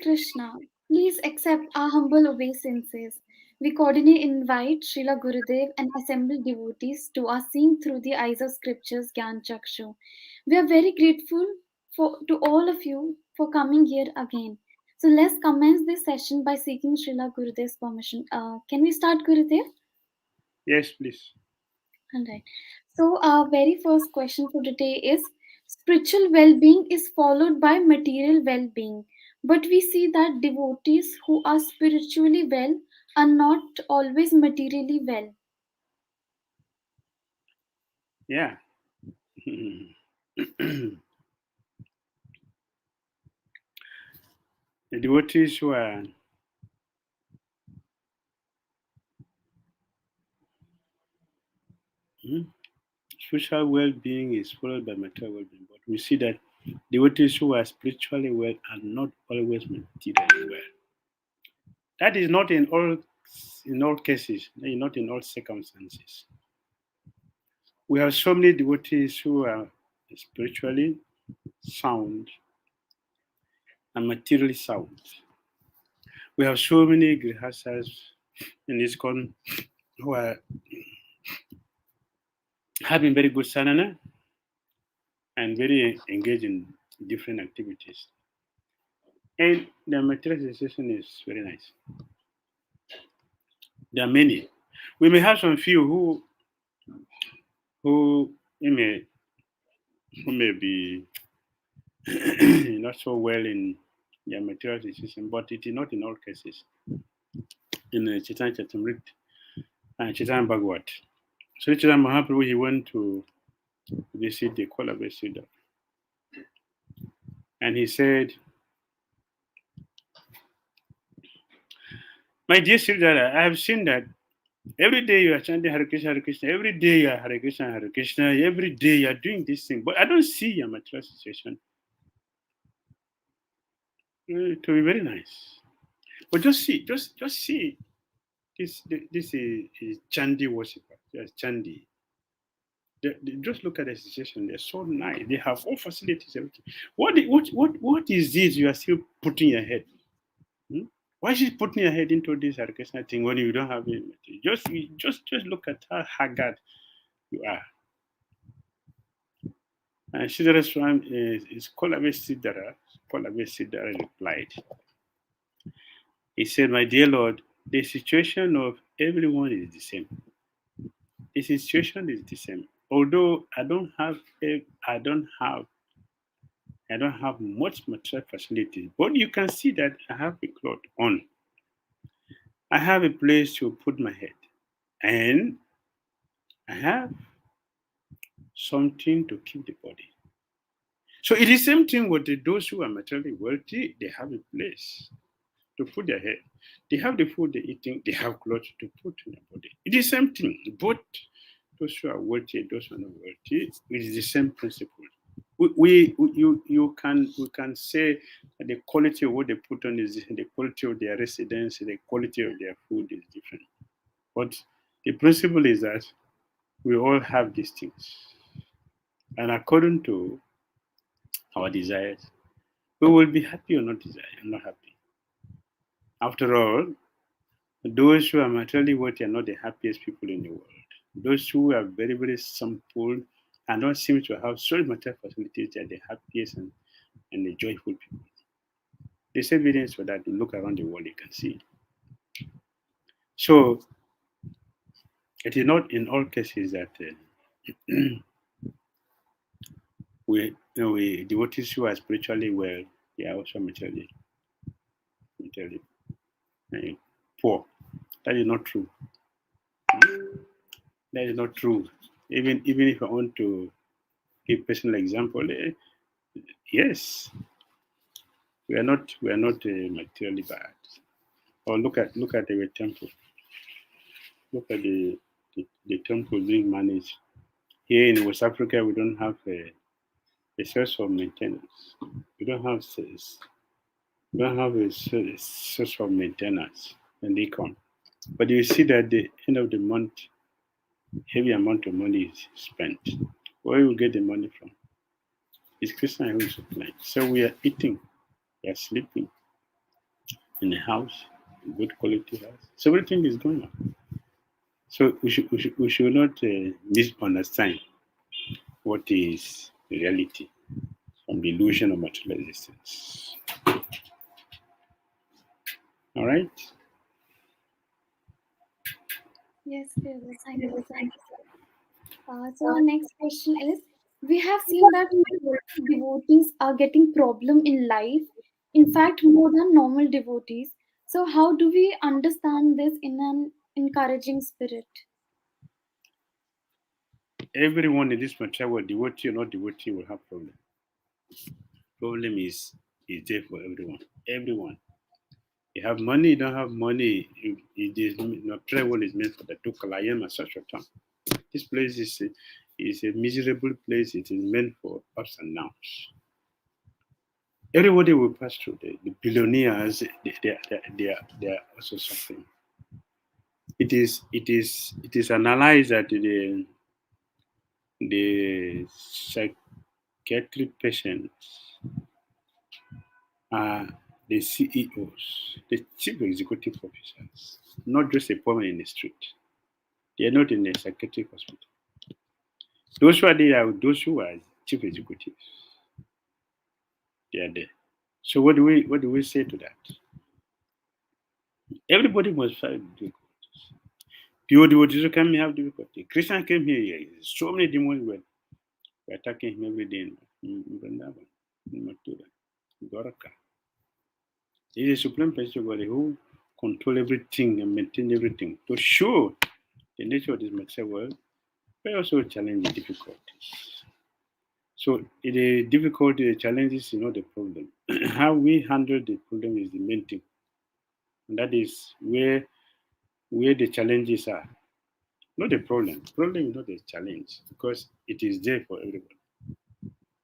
Krishna. Please accept our humble obeisances. We cordially invite Srila Gurudev and assembled devotees to our seeing through the eyes of scriptures Gyan Cakshu. We are very grateful to all of you for coming here again. So let's commence this session by seeking Srila Gurudev's permission. Can we start, Gurudev? Yes, please. All right. So our very first question for today is spiritual well-being is followed by material well-being, but we see that devotees who are spiritually well are not always materially well. Yeah. The devotees who are spiritual well-being is followed by material well-being, but we see that devotees who are spiritually well are not always materially well. That is not in all cases, not in all circumstances. We have so many devotees who are spiritually sound and materially sound. We have so many grihasas in ISKCON who are having very good sadhana and very engaged in different activities. And the materialization is very nice. There are many. We may have some few who may be not so well in their materialization, but it is not in all cases. In Chaitanya Charitamrita and Chaitanya Bhagavat. So Chaitanya Mahaprabhu, he went to visit the 𝐭𝐜𝐫𝐢𝐩𝐭𝐮𝐫𝐞𝐬. And he said, my dear Sridhara, I have seen that every day you are chanting Hare Krishna, Hare Krishna. Every day you are Hare Krishna, Hare Krishna. Every day you are doing this thing. But I don't see your material situation to be very nice. But just see this is Chandi worshipper. Yes, Chandi. Just look at the situation. They're so nice. They have all facilities, everything. What is this you are still putting your head? Hmm? Why is she putting your head into this Hare Krishna thing when you don't have any material? Just look at how haggard you are. And Dhira Swami is 𝐭𝐜𝐫𝐢𝐻𝐿 replied. He said, my dear Lord, the situation of everyone is the same. The situation is the same. Although I don't have much material facilities, but you can see that I have a cloth on. I have a place to put my head, and I have something to keep the body. So it is the same thing with those who are materially wealthy. They have a place to put their head. They have the food they're eating. They have clothes to put in their body. It is the same thing. Both those who are wealthy, those who are not wealthy, it is the same principle. We can say that the quality of what they put on is different, the quality of their residence, the quality of their food is different. But the principle is that we all have these things. And according to our desires, we will be happy or not happy. After all, those who are materially wealthy are not the happiest people in the world. Those who are very, very simple and don't seem to have so much material facilities are the happiest and the joyful people. There's evidence for that. You look around the world, you can see. So it is not in all cases that we devotees who are spiritually well, they are also materially uh, poor. That is not true. That is not true. Even if I want to give personal example, yes, we are not materially bad. Or look at the temple. Look at the temple being managed. Here in West Africa, we don't have a source of maintenance. We don't have a source of maintenance and income. But you see that at the end of the month, heavy amount of money is spent. Where we get the money from? It's Christian who supply. So we are eating, we are sleeping, in a house, a good quality house. So everything is going on. So we should not misunderstand what is reality from the illusion of material existence. All right? Yes, Fearless. Thank you, sir. So our next question is: we have seen that devotees are getting problem in life. In fact, more than normal devotees. So how do we understand this in an encouraging spirit? Everyone in this material world, devotee or not devotee, will have problem. Problem is there for everyone. Everyone. You have money, you don't have money. It is material world is meant for the Dukalayam and such a time. This place is a miserable place. It is meant for ups and downs. Everybody will pass through. The billionaires, they are also suffering. It is analyzed that the psychiatric patients are the CEOs, the chief executive officers, not just a woman in the street. They are not in a psychiatric hospital. Those who are there are those who are chief executives. They are there. So what do we say to that? Everybody must find difficulties. Pure devotees who come here have difficulty. Christian came here, so many demons were attacking him every day in Vrindavan, in Mathura, in Dwaraka. He is a supreme personality who control everything and maintain everything to show the nature of this material world, but also challenge the difficulties. So the difficulty, the challenges is not the problem. How we handle the problem is the main thing. And that is where the challenges are. Not the problem. The problem is not the challenge because it is there for everyone.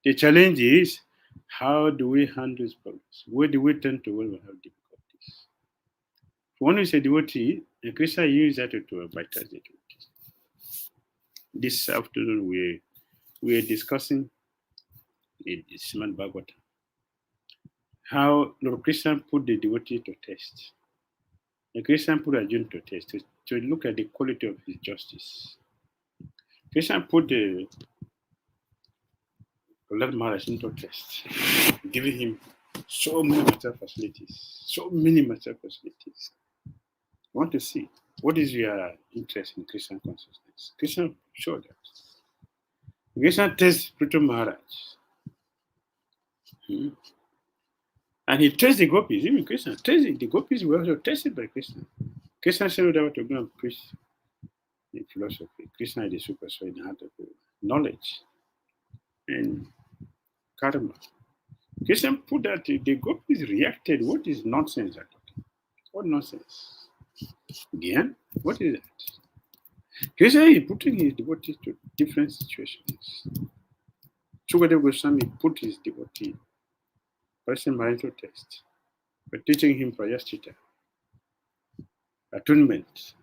The challenge is how do we handle these problems? Where do we turn to when we have difficulties? When we say devotee, a Christian use that to advertise the devotee. This afternoon we are discussing the Srimad Bhagavatam. How Lord Krishna put the devotee to test. The Krishna put Arjuna to test to look at the quality of his justice. Krishna put the Lord Maharaj into test, giving him so many material facilities, so many material facilities. I want to see what is your interest in Krishna consciousness. Krishna showed that. Krishna tests Prithu Maharaj. Hmm. And he tests the gopis, even Krishna. The gopis were also tested by Krishna. Krishna said that to go and preach the philosophy. Krishna is the super soul in the heart of knowledge and karma. Krishna put that the gopis reacted. What is nonsense? What nonsense? Gyan? What is that? Krishna is putting his devotees to different situations. Sukadeva Goswami put his devotee, person marital test, by teaching him Prayasthita, attunement.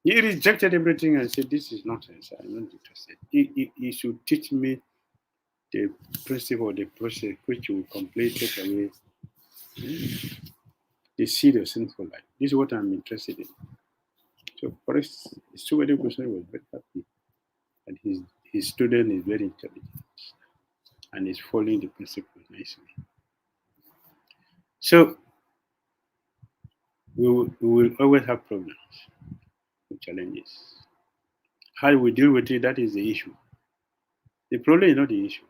He rejected everything and said, this is nonsense. I'm not interested. He should teach me the principle, the process which will completely take away the seed of sinful life. This is what I'm interested in. So first, Sukadeva Goswami was very happy and his student is very intelligent and is following the principle nicely. So we will always have problems with challenges. How we deal with it, that is the issue. The problem is not the issue,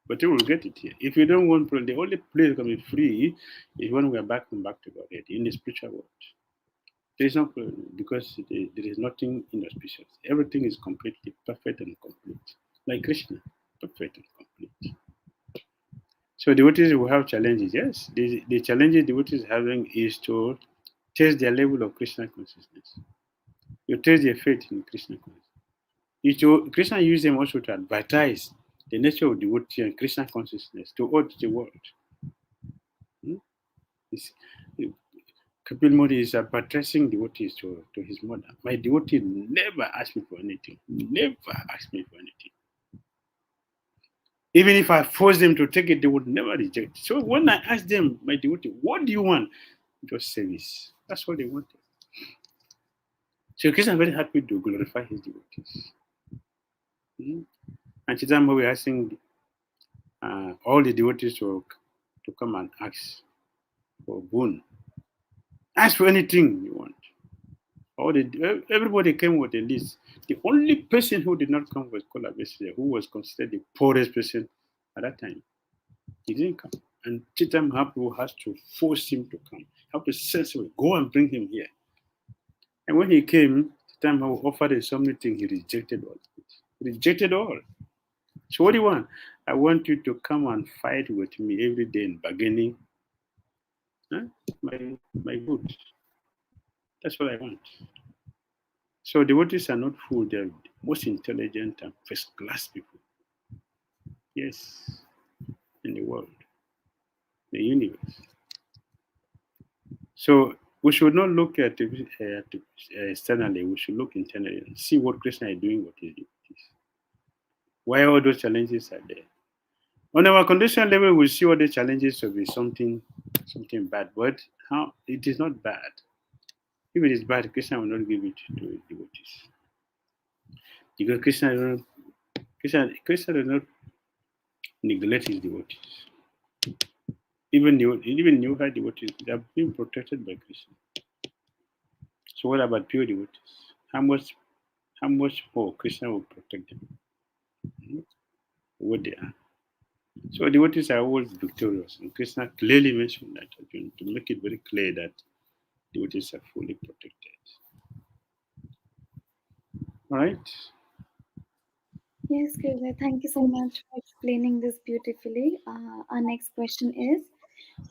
but we will get it here. If you don't want problem, the only place can be free is when we are back to God in the spiritual world. There is no problem because there is nothing inauspicious. Everything is completely perfect and complete. Like Krishna, perfect and complete. So devotees will have challenges, yes. The challenges devotees having is to test their level of Krishna consciousness. You test their faith in Krishna consciousness. Krishna used them also to advertise the nature of devotee and Krishna consciousness to all the world. Kapil Modi is advertising devotees to his mother. My devotee never asked me for anything. Never asked me for anything. Even if I force them to take it, they would never reject. So when I ask them, my devotee, what do you want? just service. That's all they wanted. So Krishna is very happy to glorify his devotees. Mm. And Chaitanya we are asking all the devotees to come and ask for boon. Ask for anything you want. Everybody came with a list. The only person who did not come was Kola Besile, who was considered the poorest person at that time. He didn't come. And Chitam Mahaprabhu has to force him to come. Have to sensible, go and bring him here. And when he came, Chitam Mahaprabhu offered him something, he rejected all. He rejected all. So what do you want? I want you to come and fight with me every day in bargaining. Huh? My good. That's what I want. So devotees are not fools, they're the most intelligent and first class people. Yes, in the world, the universe. So we should not look at externally, we should look internally and see what Krishna is doing with his devotees. Why all those challenges are there. On our condition level, we see all the challenges to be something bad, but how it is not bad. If it is bad, Krishna will not give it to his devotees. Because Krishna does not neglect his devotees. Even new high devotees, they are being protected by Krishna. So what about pure devotees? How much more Krishna will protect them? What they are. So devotees are always victorious, and Krishna clearly mentioned that to make it very clear that devotees are fully protected. All right. Yes, Gurudev, thank you so much for explaining this beautifully. Our next question is,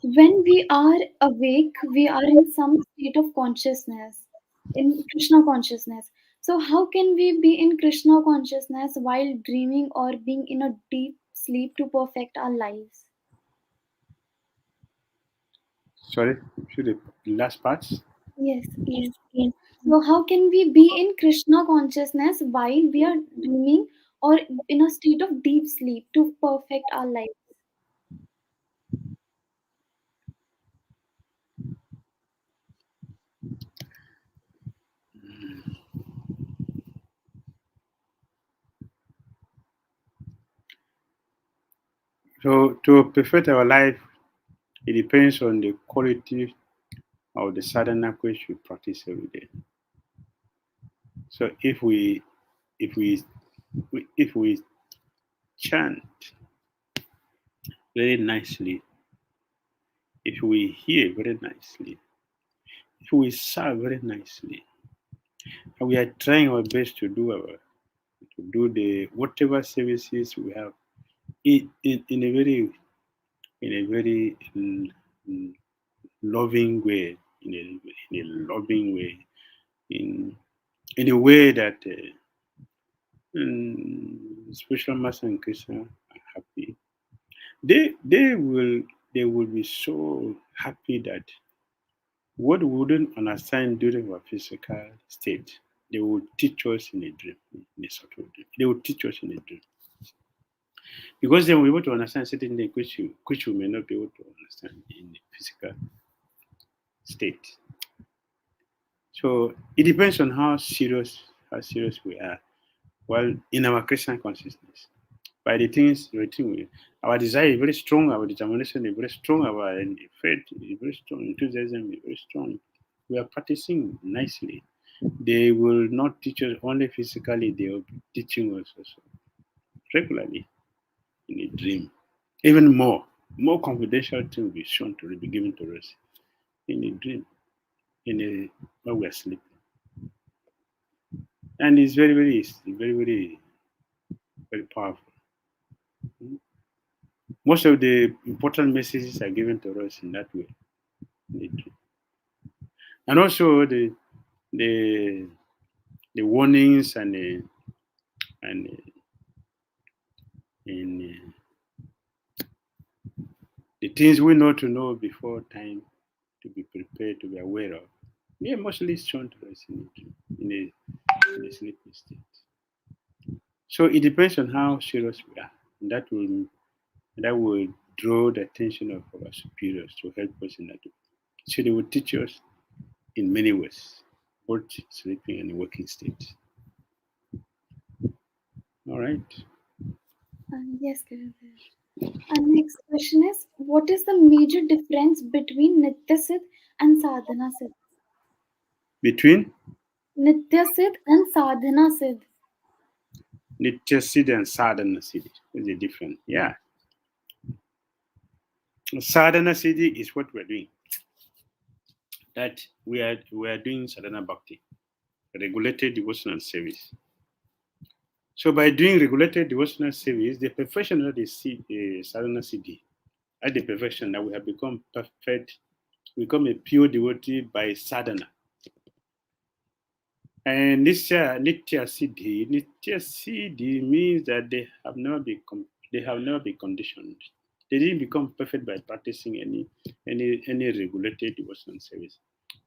when we are awake, we are in some state of consciousness, in Krishna consciousness. So, how can we be in Krishna consciousness while dreaming or being in a deep sleep to perfect our lives? Sorry, should the last parts? Yes, yes. So, how can we be in Krishna consciousness while we are dreaming or in a state of deep sleep to perfect our lives? So to perfect our life, it depends on the quality of the sadhana which we practice every day. So if we chant very nicely, if we hear very nicely, if we serve very nicely, and we are trying our best to do the whatever services we have in a very loving way, in a loving way, in in a way that spiritual master and Krishna are happy. They will be so happy that what we wouldn't understand during our physical state, they will teach us in a dream, in a sort of dream. They will teach us in a dream. Because then we're able to understand certain things which we may not be able to understand in the physical state. So it depends on how serious we are while in our Christian consciousness. By the things our desire is very strong, our determination is very strong, our faith is very strong, enthusiasm is very strong. We are practicing nicely. They will not teach us only physically, they will be teaching us also regularly in a dream. Even more confidential things will be shown to be given to us in a dream, when we are sleeping. And it's very powerful. Most of the important messages are given to us in that way. In a dream. And also the the warnings and the things we know to know before time, to be prepared, to be aware of. They are mostly shown to us in a sleeping state. So it depends on how serious we are. And that will draw the attention of our superiors to help us in that way. So they would teach us in many ways, both sleeping and waking state. All right. Yes, Gurudev. Our next question is, what is the major difference between Nitya Siddh and Sadhana Siddh? Between Nitya Siddh and Sadhana Siddh. Nitya Siddhi and Sadhana Siddhi. What's the difference? Yeah. Sadhana Siddhi is what we're doing. That we are doing sadhana bhakti, regulated devotional service. So by doing regulated devotional service, the perfection of the sadhana siddhi, at the perfection that we have become perfect, become a pure devotee by sadhana. And nitya siddhi means that they have never been conditioned. They didn't become perfect by practicing any regulated devotional service.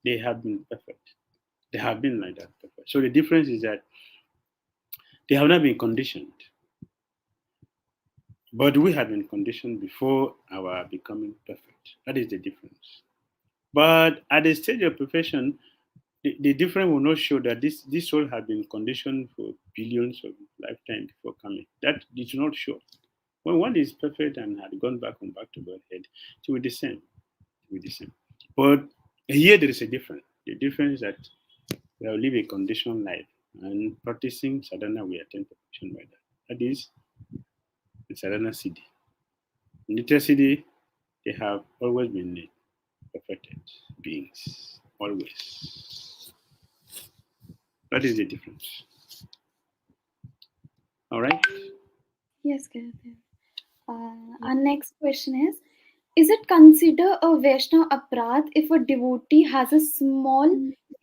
They have been perfect. They have been like that perfect. So the difference is that they have not been conditioned, but we have been conditioned before our becoming perfect. That is the difference. But at the stage of perfection, the difference will not show that this soul has been conditioned for billions of lifetimes before coming. That did not show. When one is perfect and had gone back to Godhead, it will be the same. It will be the same. But here there is a difference. The difference is that we have lived a conditioned life and practicing sadhana, we attain perfection by that. That is the sadhana siddhi. Nitya siddhi, they have always been perfected beings. Always. That is the difference. All right. Yes, Gurudev. Our next question is it considered a Vaishnava aparadh if a devotee has a small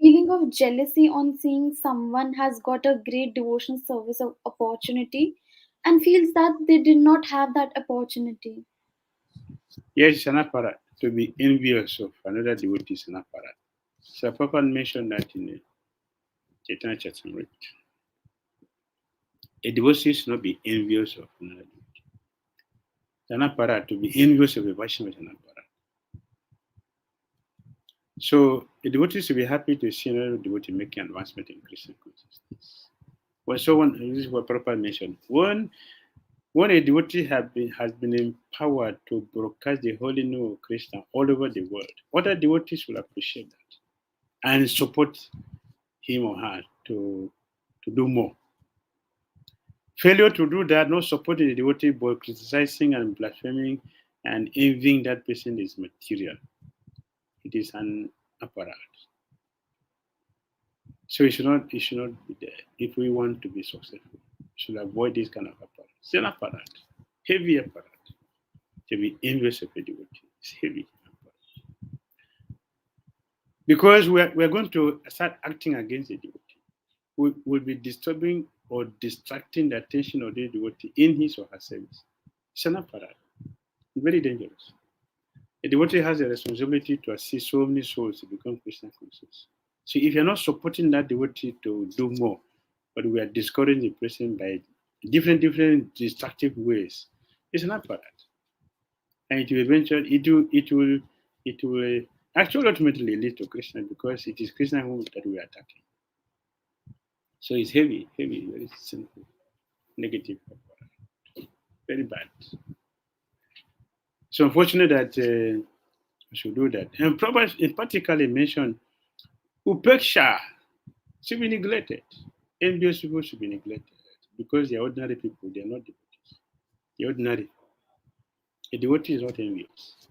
feeling of jealousy on seeing someone has got a great devotional service opportunity and feels that they did not have that opportunity? Yes, it's an apparat. To be envious of another devotee is an apparat. So Prabhupada mentioned that in Chaitanya Charitamrita. A devotee should not be envious of another devotee. It's an apparat. To be envious of a Vaishnava is an apparat. So a devotee should be happy to see another devotee making advancement in Krishna consciousness. Well, so this is what Prabhupada mentioned. When a devotee has been empowered to broadcast the holy name of Krishna all over the world, other devotees will appreciate that and support him or her to do more. Failure to do that, not supporting the devotee, but criticizing and blaspheming and envying that person is material. It is an apparat. So it should not be there. If we want to be successful, we should avoid this kind of apparat. It's an apparat, heavy apparat. To be envious of a devotee. It's heavy. Because we're going to start acting against the devotee. We'll be disturbing or distracting the attention of the devotee in his or her service. It's an apparat. Very dangerous. A devotee has a responsibility to assist so many souls to become Krishna conscious. So if you're not supporting that devotee to do more, but we are discouraging the person by different destructive ways, it's an apparat. And it will eventually it will actually ultimately lead to Krishna because it is Krishna that we are attacking. So it's heavy, very simple, negative, very bad. So unfortunate that we should do that. And probably in particularly mentioned upeksha should be neglected. Envious people should be neglected because they are ordinary people, they are not devotees. They're ordinary. A devotee is not envious.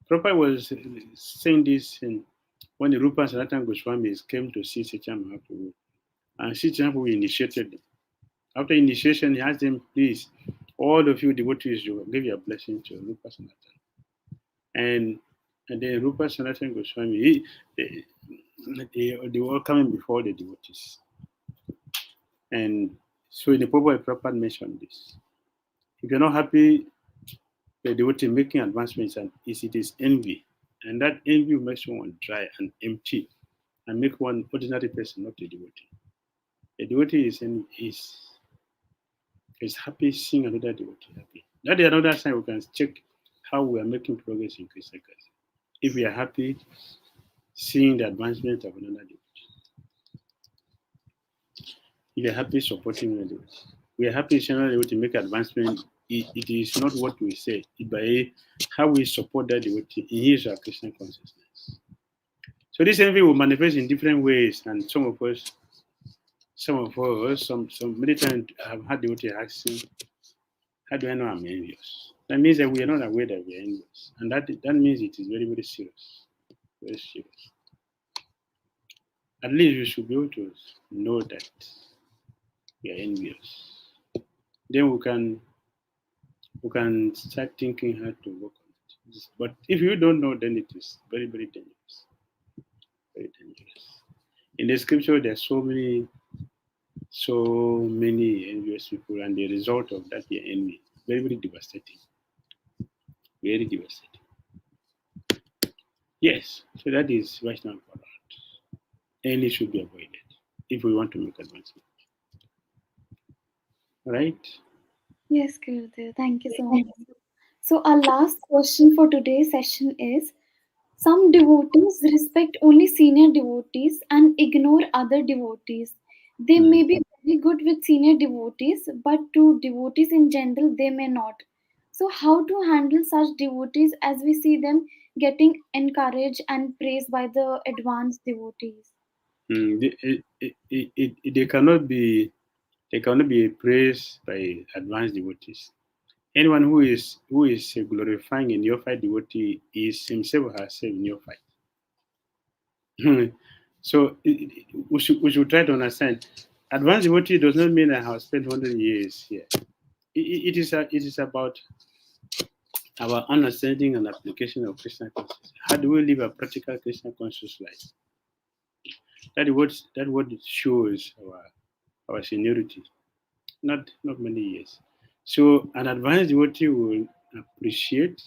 Prabhupada was saying this when the Rupa Sanatana Goswamis came to see Chaitanya Mahaprabhu. And Chaitanya Mahaprabhu initiated them. After initiation, he asked them, please, all of you devotees, you give your blessing to Rupa Sanatana. And then Rupa Sanatana Goswami, they were coming before the devotees. And so in the Prabhupada mentioned this. If you're not happy, the devotee making advancements, and it is envy. And that envy makes one dry and empty and make one ordinary person not a devotee. A devotee is happy seeing another devotee happy. That is another sign we can check how we are making progress in Krishna consciousness. if we are happy seeing the advancement of another devotee, if we are happy supporting another devotee, we are happy seeing another devotee make advancement. It is not what we say, it by how we support that devotee in his or Krishna consciousness. So this envy will manifest in different ways, and some many times have had devotee asking, "How do I know I'm envious?" That means that we are not aware that we are envious, and that means it is very very serious, very serious. At least we should be able to know that we are envious. Then we can start thinking how to work on it. But if you don't know, then it is very very dangerous, very dangerous. In the scripture, there are so many envious people, and the result of that is envy. Very very devastating, very devastating. Yes, so that is Vaishnava product. Envy should be avoided if we want to make advancement. Right? Yes, Gurudev. Thank you so much. So, our last question for today's session is: some devotees respect only senior devotees and ignore other devotees. They Mm. may be very good with senior devotees, but to devotees in general, they may not. So, how to handle such devotees as we see them getting encouraged and praised by the advanced devotees? They cannot be praised by advanced devotees. Anyone who is glorifying a neophyte devotee is himself or herself neophyte. So we should try to understand. Advanced devotee does not mean I have spent 100 years here. It is about our understanding and application of Krishna consciousness. How do we live a practical Krishna conscious life? That what it shows our seniority. Not many years. So an advanced devotee appreciate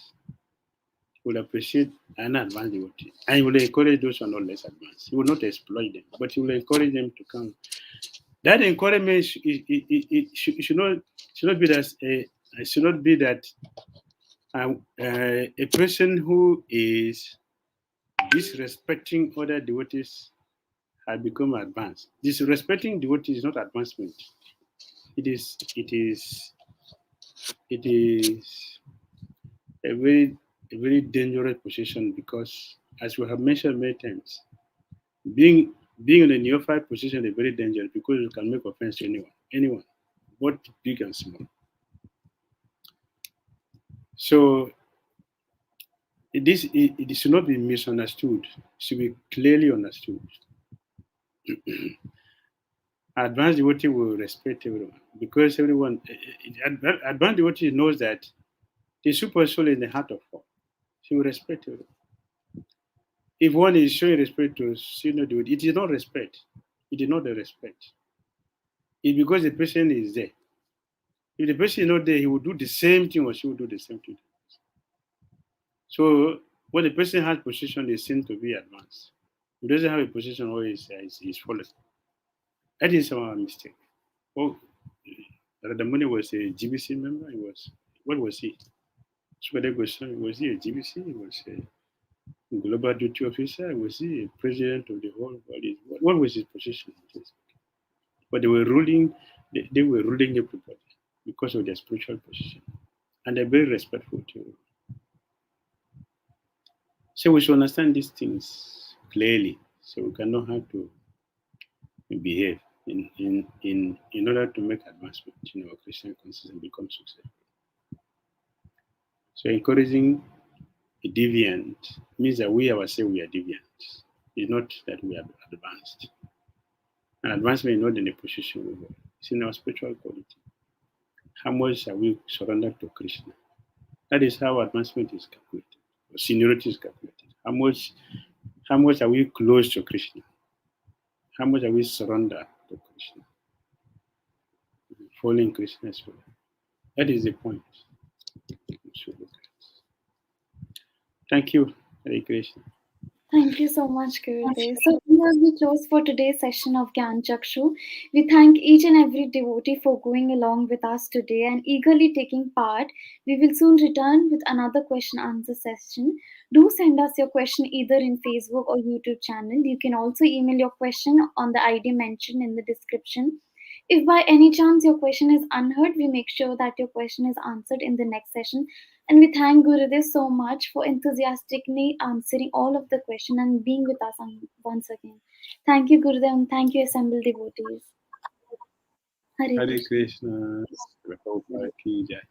will appreciate an advanced devotee, and he will encourage those who are not less advanced. He will not exploit them, but he will encourage them to come. That encouragement should not be that should not be that a person who is disrespecting other devotees has become advanced. Disrespecting devotees is not advancement. It is a very dangerous position because, as we have mentioned many times, being being in a neophyte position is very dangerous because you can make offense to anyone, both big and small. So it should not be misunderstood. It should be clearly understood. Advanced devotee will respect everyone because advanced devotee knows that the super soul in the heart of all. She will respect everyone. If one is showing respect to senior devotee, it is not respect. It is not the respect. It's because the person is there. If the person is not there, he will do the same thing or she will do the same thing. So when the person has position, they seem to be advanced. He doesn't have a position or is fallen. That is our mistake. Oh, Radamuni was a GBC member. He was, what was he? Sukade Goswami, was he a GBC? He was a global duty officer. Was he a president of the whole body? What was his position? But they were ruling everybody because of their spiritual position. And they're very respectful too. So we should understand these things clearly so we can know how to behave in order to make advancement in our Christian conscience and become successful. So encouraging a deviant means that we ourselves we are deviant. It's not that we are advanced. And advancement is not in a position we were. It's in our spiritual quality. How much are we surrendered to Krishna? That is how advancement is calculated, or seniority is calculated. How much are we close to Krishna? How much are we surrendered to Krishna? Following Krishna's way. That is the point we should look at. Thank you, Hare Krishna. Thank you so much, Gurudev. So here we close for today's session of Gyan Chakshu. We thank each and every devotee for going along with us today and eagerly taking part. We will soon return with another question answer session. Do send us your question either in Facebook or YouTube channel. You can also email your question on the ID mentioned in the description. If by any chance your question is unheard, we make sure that your question is answered in the next session. And we thank Gurudev so much for enthusiastically answering all of the questions and being with us once again. Thank you, Gurudev, and thank you, assembled devotees. Hare Hare Krishna. Krishna. Prabhupada ki jai.